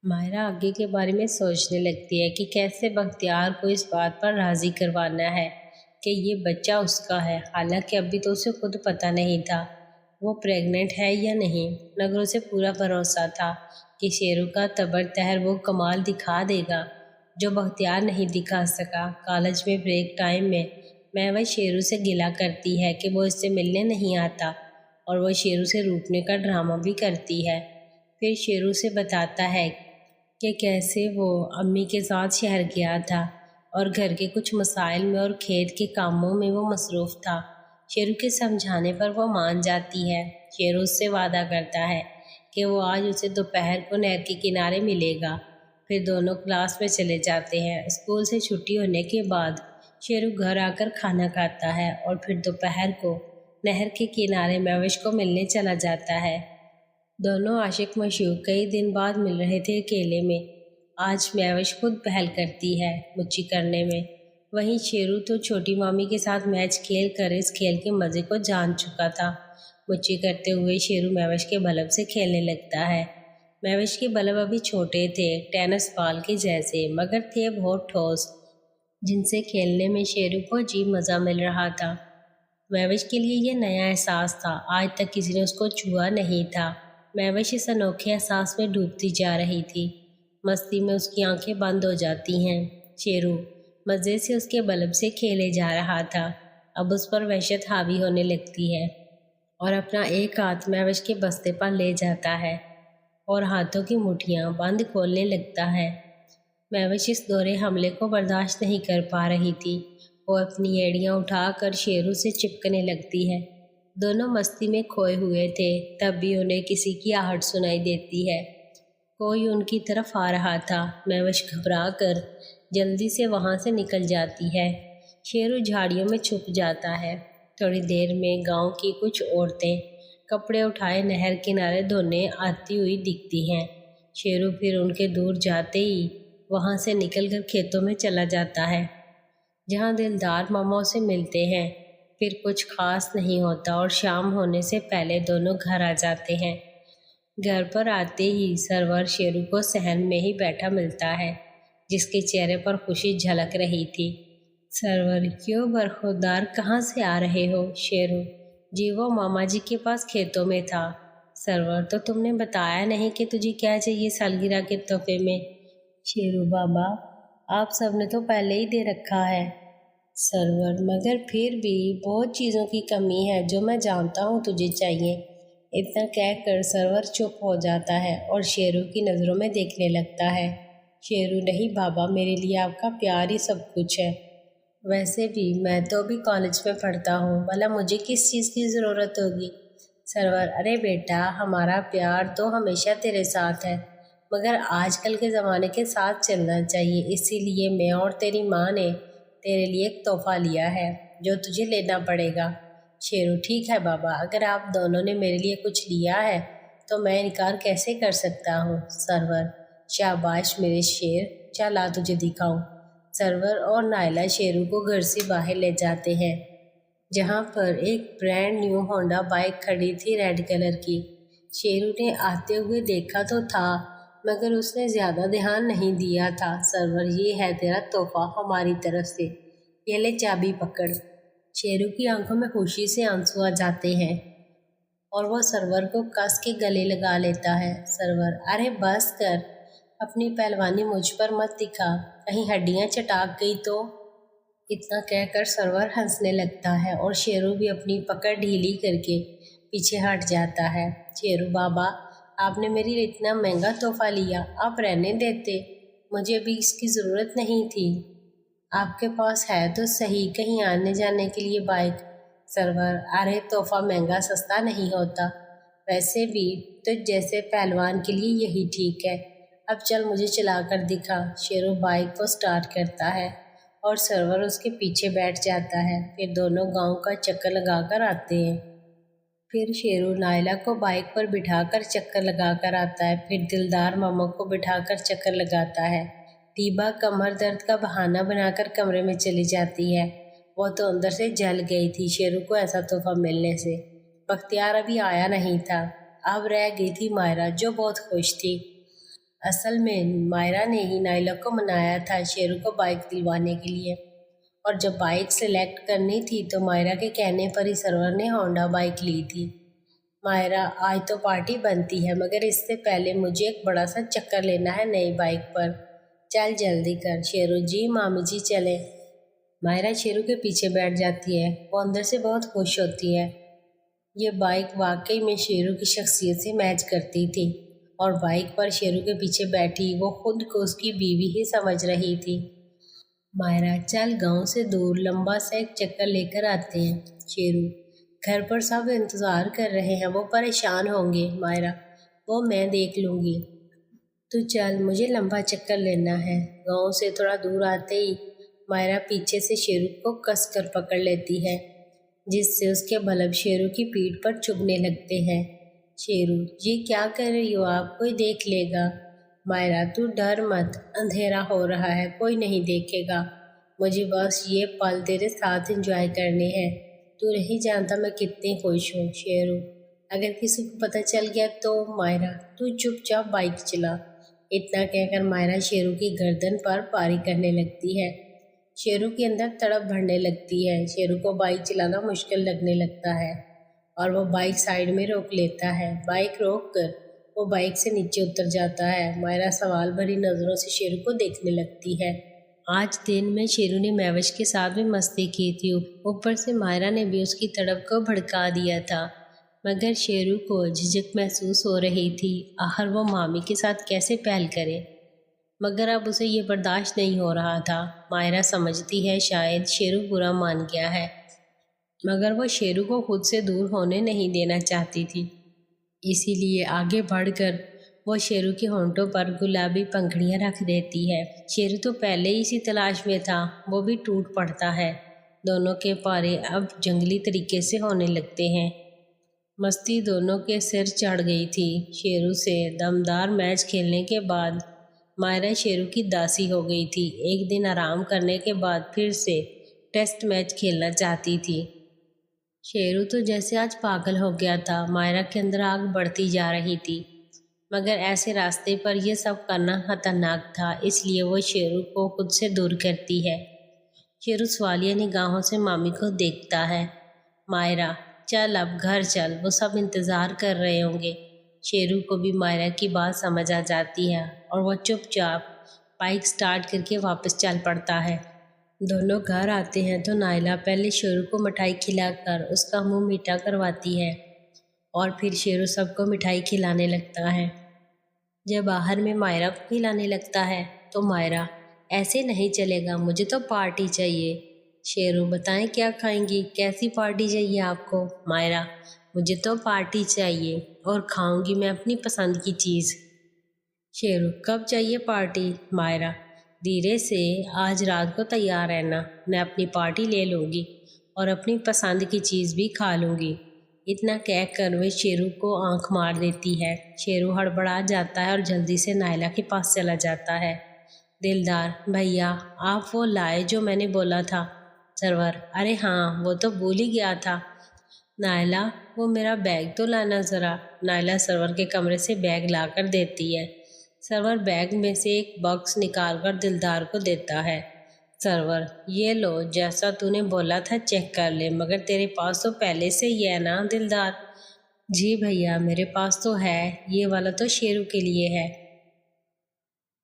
मायरा आगे के बारे में सोचने लगती है कि कैसे बख्तियार को इस बात पर राज़ी करवाना है कि ये बच्चा उसका है। हालांकि अभी तो उसे खुद पता नहीं था वो प्रेग्नेंट है या नहीं, मगर उसे पूरा भरोसा था कि शेरू का तबर तहर वो कमाल दिखा देगा जो बख्तियार नहीं दिखा सका। कॉलेज में ब्रेक टाइम में महवा शेरू से गिला करती है कि वो इससे मिलने नहीं आता और वो शेरू से रूठने का ड्रामा भी करती है। फिर शेरू से बताता है कि कैसे वो अम्मी के साथ शहर गया था और घर के कुछ मसाइल में और खेत के कामों में वो मसरूफ़ था। शेरू के समझाने पर वो मान जाती है। शेरू उससे वादा करता है कि वो आज उसे दोपहर को नहर के किनारे मिलेगा। फिर दोनों क्लास में चले जाते हैं। स्कूल से छुट्टी होने के बाद शेरू घर आकर खाना खाता है और फिर दोपहर को नहर के किनारे महविश को मिलने चला जाता है। दोनों आशिक मशूक कई दिन बाद मिल रहे थे अकेले में। आज महविश खुद पहल करती है मुच्ची करने में। वहीं शेरू तो छोटी मामी के साथ मैच खेल कर इस खेल के मज़े को जान चुका था। मुच्ची करते हुए शेरू महविश के बल्ब से खेलने लगता है। महविश के बल्ब अभी छोटे थे, टेनिस बॉल के जैसे, मगर थे बहुत ठोस, जिनसे खेलने में शेरू को अजीब मज़ा मिल रहा था। महविश के लिए यह नया एहसास था। आज तक किसी ने उसको छुआ नहीं था। महविश इस अनोखे एहसास में डूबती जा रही थी। मस्ती में उसकी आंखें बंद हो जाती हैं। शेरू मज़े से उसके बल्ब से खेले जा रहा था। अब उस पर वहशत हावी होने लगती है और अपना एक हाथ महविश के बस्ते पर ले जाता है और हाथों की मुठ्ठियाँ बंद खोलने लगता है। महविश इस दोहरे हमले को बर्दाश्त नहीं कर पा रही थी। वो अपनी एड़ियाँ उठाकर शेरू से चिपकने लगती है। दोनों मस्ती में खोए हुए थे, तब भी उन्हें किसी की आहट सुनाई देती है। कोई उनकी तरफ आ रहा था। महविश घबरा कर जल्दी से वहाँ से निकल जाती है। शेरू झाड़ियों में छुप जाता है। थोड़ी देर में गांव की कुछ औरतें कपड़े उठाए नहर किनारे धोने आती हुई दिखती हैं। शेरू फिर उनके दूर जाते ही वहाँ से निकलकर खेतों में चला जाता है, जहाँ दिलदार मामाओं से मिलते हैं। फिर कुछ खास नहीं होता और शाम होने से पहले दोनों घर आ जाते हैं। घर पर आते ही सरवर शेरू को सहन में ही बैठा मिलता है, जिसके चेहरे पर खुशी झलक रही थी। सरवर, क्यों बरखुरदार, कहाँ से आ रहे हो? शेरू, जी वो मामा जी के पास खेतों में था। सरवर, तो तुमने बताया नहीं कि तुझे क्या चाहिए सालगिरह के तोहफे में? शेरू, बाबा आप सबने तो पहले ही दे रखा है। सरवर, मगर फिर भी बहुत चीज़ों की कमी है जो मैं जानता हूँ तुझे चाहिए। इतना कहकर सरवर चुप हो जाता है और शेरू की नज़रों में देखने लगता है। शेरू, नहीं बाबा, मेरे लिए आपका प्यार ही सब कुछ है। वैसे भी मैं तो अभी कॉलेज में पढ़ता हूँ, भला मुझे किस चीज़ की ज़रूरत होगी? सरवर, अरे बेटा, हमारा प्यार तो हमेशा तेरे साथ है, मगर आजकल के ज़माने के साथ चलना चाहिए। इसीलिए मैं और तेरी माँ ने तेरे लिए एक तोहफा लिया है जो तुझे लेना पड़ेगा। शेरू, ठीक है बाबा, अगर आप दोनों ने मेरे लिए कुछ लिया है तो मैं इनकार कैसे कर सकता हूँ? सरवर, शाबाश मेरे शेर, चल आ तुझे दिखाऊं। सरवर और नायला शेरू को घर से बाहर ले जाते हैं, जहाँ पर एक ब्रांड न्यू होंडा बाइक खड़ी थी रेड कलर की। शेरू ने आते हुए देखा तो था, मगर उसने ज़्यादा ध्यान नहीं दिया था। सरवर, ये है तेरा तोहफा हमारी तरफ से, ये ले चाबी पकड़। शेरू की आंखों में खुशी से आंसू आ जाते हैं और वह सरवर को कस के गले लगा लेता है। सरवर, अरे बस कर, अपनी पहलवानी मुझ पर मत दिखा, कहीं हड्डियां चटाक गई तो। इतना कहकर सरवर हंसने लगता है और शेरू भी अपनी पकड़ ढीली करके पीछे हट जाता है। शेरू, बाबा आपने मेरे लिए इतना महंगा तोहफा लिया, आप रहने देते, मुझे भी इसकी ज़रूरत नहीं थी। आपके पास है तो सही कहीं आने जाने के लिए बाइक। सरवर, अरे तोहफा महंगा सस्ता नहीं होता, वैसे भी तो जैसे पहलवान के लिए यही ठीक है। अब चल मुझे चला कर दिखा। शेरू बाइक को स्टार्ट करता है और सरवर उसके पीछे बैठ जाता है। फिर दोनों गांव का चक्कर लगाकर आते हैं। फिर शेरू नायला को बाइक पर बिठाकर चक्कर लगाकर आता है। फिर दिलदार मामा को बिठाकर चक्कर लगाता है। तीबा कमर दर्द का बहाना बनाकर कमरे में चली जाती है। वो तो अंदर से जल गई थी शेरू को ऐसा तोहफा मिलने से। बख्तियार अभी आया नहीं था। अब रह गई थी मायरा, जो बहुत खुश थी। اصل میں مائرہ نے ہی نائلہ کو منایا تھا شیرو کو بائک دلوانے کے لیے، اور جب بائک سلیکٹ کرنی تھی تو مائرہ کے کہنے پر ہی سرور نے ہونڈا بائک لی تھی۔ مائرہ آج تو پارٹی بنتی ہے، مگر اس سے پہلے مجھے ایک بڑا سا چکر لینا ہے نئی بائک پر، چل جلدی کر۔ شیرو جی مامی جی چلیں۔ مائرہ شیرو کے پیچھے بیٹھ جاتی ہے، وہ اندر سے بہت خوش ہوتی ہے۔ یہ بائک واقعی میں شیرو کی شخصیت سے میچ کرتی تھی، اور بائک پر شیرو کے پیچھے بیٹھی وہ خود کو اس کی بیوی ہی سمجھ رہی تھی۔ مائرہ چل گاؤں سے دور لمبا سا ایک چکر لے کر آتے ہیں۔ شیرو گھر پر سب انتظار کر رہے ہیں، وہ پریشان ہوں گے۔ مائرہ وہ میں دیکھ لوں گی، تو چل مجھے لمبا چکر لینا ہے۔ گاؤں سے تھوڑا دور آتے ہی مائرہ پیچھے سے شیرو کو کس کر پکڑ لیتی ہے، جس سے اس کے بلب شیرو کی پیٹھ پر چبھنے لگتے ہیں۔ شیرو یہ کیا کر رہی ہو آپ، کوئی دیکھ لے گا۔ مائرہ تو ڈر مت، اندھیرا ہو رہا ہے، کوئی نہیں دیکھے گا، مجھے بس یہ پل تیرے ساتھ انجوائے کرنے ہیں، تو نہیں جانتا میں کتنی خوش ہوں۔ شیرو اگر کسی کو پتہ چل گیا تو؟ مائرہ تو چپ چاپ بائک چلا۔ اتنا کہہ کر مائرہ شیرو کی گردن پر پاری کرنے لگتی ہے۔ شیرو کے اندر تڑپ بڑھنے لگتی ہے، شیرو کو بائک چلانا مشکل لگنے لگتا ہے، اور وہ بائک سائیڈ میں روک لیتا ہے۔ بائک روک کر وہ بائک سے نیچے اتر جاتا ہے۔ مائرہ سوال بھری نظروں سے شیرو کو دیکھنے لگتی ہے۔ آج دن میں شیرو نے مہوش کے ساتھ بھی مستی کی تھی، اوپر سے مائرہ نے بھی اس کی تڑپ کو بھڑکا دیا تھا، مگر شیرو کو جھجک محسوس ہو رہی تھی، آخر وہ مامی کے ساتھ کیسے پہل کرے، مگر اب اسے یہ برداشت نہیں ہو رہا تھا۔ مائرہ سمجھتی ہے شاید شیرو برا مان گیا ہے، مگر وہ شیرو کو خود سے دور ہونے نہیں دینا چاہتی تھی، اسی لیے آگے بڑھ کر وہ شیرو کے ہونٹوں پر گلابی پنکھڑیاں رکھ دیتی ہے۔ شیرو تو پہلے ہی اسی تلاش میں تھا، وہ بھی ٹوٹ پڑتا ہے۔ دونوں کے پارے اب جنگلی طریقے سے ہونے لگتے ہیں۔ مستی دونوں کے سر چڑھ گئی تھی۔ شیرو سے دمدار میچ کھیلنے کے بعد مائرہ شیرو کی داسی ہو گئی تھی۔ ایک دن آرام کرنے کے بعد پھر سے ٹیسٹ میچ کھیلنا چاہتی تھی۔ شیرو تو جیسے آج پاگل ہو گیا تھا، مائرہ کے اندر آگ بڑھتی جا رہی تھی، مگر ایسے راستے پر یہ سب کرنا خطرناک تھا، اس لیے وہ شیرو کو خود سے دور کرتی ہے۔ شیرو سوالیہ نگاہوں سے مامی کو دیکھتا ہے۔ مائرہ چل اب گھر چل، وہ سب انتظار کر رہے ہوں گے۔ شیرو کو بھی مائرہ کی بات سمجھ آ جاتی ہے، اور وہ چپ چاپ بائک سٹارٹ کر کے واپس چل پڑتا ہے۔ دونوں گھر آتے ہیں تو نائلہ پہلے شیرو کو مٹھائی کھلا کر اس کا منہ میٹھا کرواتی ہے، اور پھر شیرو سب کو مٹھائی کھلانے لگتا ہے۔ جب آخر میں مائرہ کو کھلانے لگتا ہے تو مائرہ ایسے نہیں چلے گا، مجھے تو پارٹی چاہیے۔ شیرو بتائیں کیا کھائیں گی، کیسی پارٹی چاہیے آپ کو؟ مائرہ مجھے تو پارٹی چاہیے، اور کھاؤں گی میں اپنی پسند کی چیز۔ شیرو کب چاہیے پارٹی؟ مائرہ دھیرے سے، آج رات کو تیار رہنا، میں اپنی پارٹی لے لوں گی اور اپنی پسند کی چیز بھی کھا لوں گی۔ اتنا کہہ کر وہ شیرو کو آنکھ مار دیتی ہے۔ شیرو ہڑبڑا جاتا ہے اور جلدی سے نائلہ کے پاس چلا جاتا ہے۔ دلدار بھیا آپ وہ لائے جو میں نے بولا تھا؟ سرور ارے ہاں وہ تو بھول ہی گیا تھا۔ نائلہ وہ میرا بیگ تو لانا ذرا۔ نائلہ سرور کے کمرے سے بیگ لا کر دیتی ہے۔ سرور بیگ میں سے ایک باکس نکال کر دلدار کو دیتا ہے۔ سرور یہ لو، جیسا تو نے بولا تھا چیک کر لے، مگر تیرے پاس تو پہلے سے ہی ہے نا؟ دلدار جی بھیا میرے پاس تو ہے، یہ والا تو شیرو کے لیے ہے۔